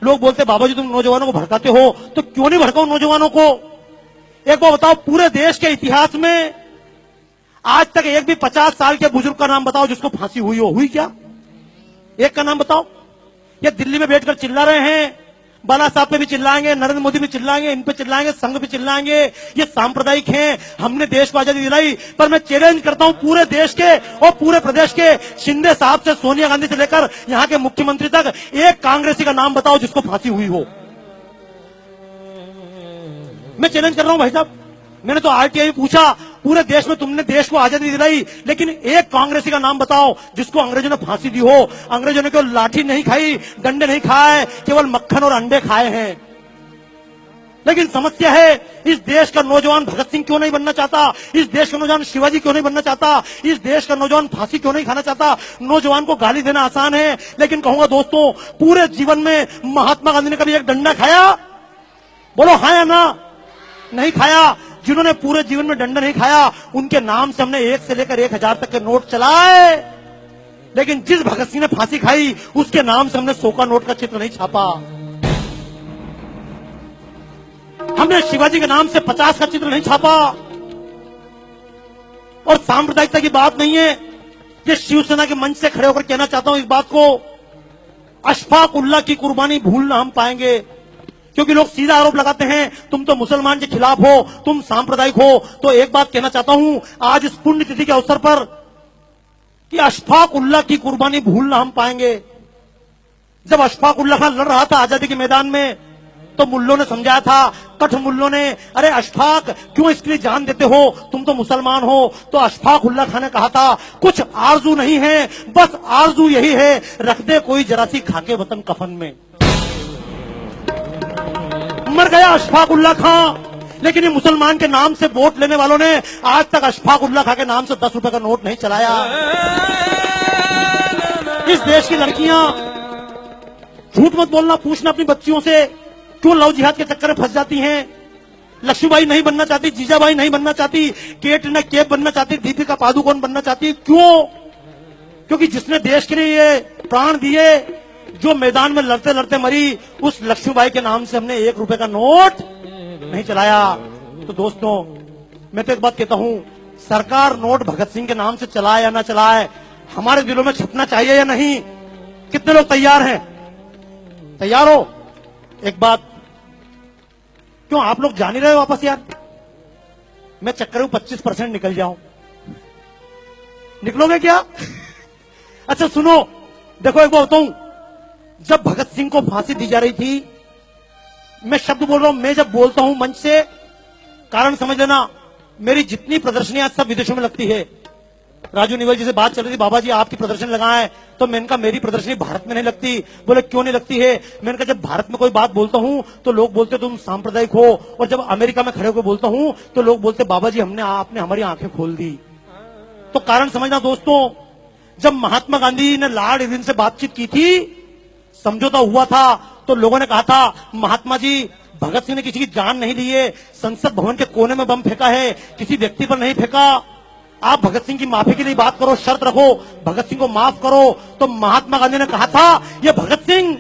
लोग बोलते बाबा जी तुम नौजवानों को भड़काते हो, तो क्यों नहीं भड़काओ नौजवानों को? एक बार बताओ, पूरे देश के इतिहास में आज तक एक भी 50 साल के बुजुर्ग का नाम बताओ जिसको फांसी हुई हो? हुई क्या? एक का नाम बताओ। ये दिल्ली में बैठकर चिल्ला रहे हैं, बाला साहब पे भी चिल्लाएंगे, नरेंद्र मोदी भी चिल्लाएंगे, इन पे चिल्लाएंगे, संघ पे चिल्लाएंगे, ये सांप्रदायिक हैं, हमने देश को आजादी दिलाई। पर मैं चैलेंज करता हूं पूरे देश के और पूरे प्रदेश के, शिंदे साहब से सोनिया गांधी से लेकर यहां के मुख्यमंत्री तक, एक कांग्रेसी का नाम बताओ जिसको फांसी हुई हो। मैं चैलेंज कर रहा हूं भाई साहब, मैंने तो आरटीआई में पूछा, पूरे देश में तुमने देश को आजादी दिलाई, लेकिन एक कांग्रेसी का नाम बताओ जिसको अंग्रेजों ने फांसी दी हो। अंग्रेजों ने केवल लाठी नहीं खाई, डंडे नहीं खाए, केवल मक्खन और अंडे खाए हैं। लेकिन समस्या है, इस देश का नौजवान भगत सिंह क्यों नहीं बनना चाहता? इस देश का नौजवान शिवाजी क्यों नहीं बनना चाहता? इस देश का नौजवान फांसी क्यों नहीं खाना चाहता? नौजवान को गाली देना आसान है, लेकिन कहूंगा दोस्तों, पूरे जीवन में महात्मा गांधी ने कभी एक डंडा खाया? बोलो हाँ या ना? नहीं खाया। जिन्होंने पूरे जीवन में डंडा नहीं खाया, उनके नाम से हमने 1 से लेकर 1000 तक के नोट चलाए, लेकिन जिस भगत सिंह ने फांसी खाई उसके नाम से हमने 100 का नोट का चित्र नहीं छापा। हमने शिवाजी के नाम से 50 का चित्र नहीं छापा। और सांप्रदायिकता की बात नहीं है, ये शिवसेना के मंच से खड़े होकर कहना चाहता हूं इस बात को, अशफाक उल्लाह की कुर्बानी भूल ना हम पाएंगे। क्योंकि लोग सीधा आरोप लगाते हैं तुम तो मुसलमान के खिलाफ हो, तुम सांप्रदायिक हो। तो एक बात कहना चाहता हूं आज इस पुण्यतिथि के अवसर पर कि अशफाक उल्लाह की कुर्बानी भूल ना हम पाएंगे। जब अशफाक उल्लाह खान लड़ रहा था आजादी के मैदान में, तो मुल्लों ने समझाया था, कठ मुल्लों ने, अरे अशफाक क्यों इसके लिए जान देते हो, तुम तो मुसलमान हो। तो अशफाक उल्लाह खान ने कहा था, कुछ आरजू नहीं है, बस आरजू यही है, रख दे कोई जरा सी खाके वतन कफन में। मर गया अशफाक उल्लाह खां, लेकिन ये मुसलमान के नाम से वोट लेने वालों ने आज तक अशफाक उल्लाह खां के नाम से 10 रुपए का नोट नहीं चलाया। इस देश की लड़कियां, झूठ मत बोलना, पूछना अपनी बच्चियों से, क्यों लव जिहाद के चक्कर में फंस जाती हैं? लक्ष्मीबाई नहीं बनना चाहती, जीजाबाई नहीं बनना चाहती, कैटरीना कैफ बनना चाहती, दीपिका पादुकोण बनना चाहती, क्यों? क्योंकि जिसने देश के लिए प्राण दिए, जो मैदान में लड़ते लड़ते मरी, उस लक्ष्मीबाई के नाम से हमने 1 रुपए का नोट नहीं चलाया। तो दोस्तों, मैं तो एक बात कहता हूं, सरकार नोट भगत सिंह के नाम से चलाए या ना चलाए, हमारे दिलों में छपना चाहिए या नहीं? कितने लोग तैयार हैं? तैयार हो? एक बात, क्यों आप लोग जा नहीं रहे वापस यार? मैं चक्कर में 25% निकल जाऊं, निकलोगे क्या? अच्छा सुनो, देखो एक बात बताऊं, जब भगत सिंह को फांसी दी जा रही थी, मैं शब्द बोल रहा हूं, मैं जब बोलता हूं मंच से, कारण समझ लेना, मेरी जितनी प्रदर्शनियां सब विदेशों में लगती है। राजू निवल जी से बात चल रही थी, बाबा जी आपकी प्रदर्शन लगाएं, तो मैंने कहा मेरी प्रदर्शनी भारत में नहीं लगती। बोले क्यों नहीं लगती है? मैंने कहा जब भारत में कोई बात बोलता हूं तो लोग बोलते तुम सांप्रदायिक हो, और जब अमेरिका में खड़े होकर बोलता हूं तो लोग बोलते बाबा जी आपने हमारी आंखें खोल दी। तो कारण समझना दोस्तों, जब महात्मा गांधी ने लॉर्ड इरविन से बातचीत की थी, समझौता हुआ था, तो लोगों ने कहा था महात्मा जी, भगत सिंह ने किसी की जान नहीं ली है, संसद भवन के कोने में बम फेंका है, किसी व्यक्ति पर नहीं फेंका। आप भगत सिंह की माफी के लिए बात करो, शर्त रखो, भगत सिंह को माफ करो। तो महात्मा गांधी ने कहा था, ये भगत सिंह,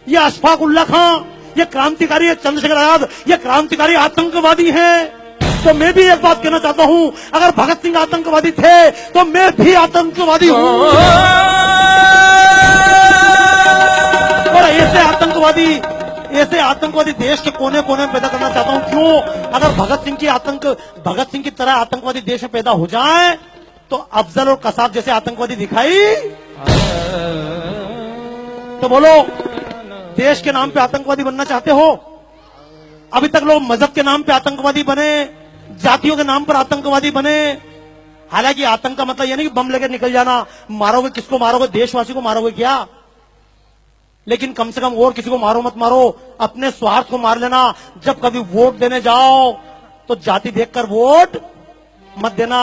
ये अशफाक उल्लाह खां, ये क्रांतिकारी, ये चंद्रशेखर आजाद, ये क्रांतिकारी आतंकवादी हैं। तो मैं भी एक बात कहना चाहता हूं, अगर भगत सिंह आतंकवादी थे तो मैं भी आतंकवादी हूं। और ऐसे आतंकवादी देश के कोने कोने में पैदा करना चाहता हूं। क्यों? अगर भगत सिंह की तरह आतंकवादी देश में पैदा हो जाए, तो अफजल और कसाब जैसे आतंकवादी दिखाई, तो बोलो देश के नाम पे आतंकवादी बनना चाहते हो? अभी तक लोग मजहब के नाम पे आतंकवादी बने, जातियों के नाम पर आतंकवादी बने। हालांकि आतंक का मतलब यह नहीं कि बम लेकर निकल जाना, मारोगे किसको मारोगे? देशवासी को मारोगे क्या? लेकिन कम से कम और किसी को मारो मत मारो, अपने स्वार्थ को मार लेना। जब कभी वोट देने जाओ तो जाति देखकर वोट मत देना।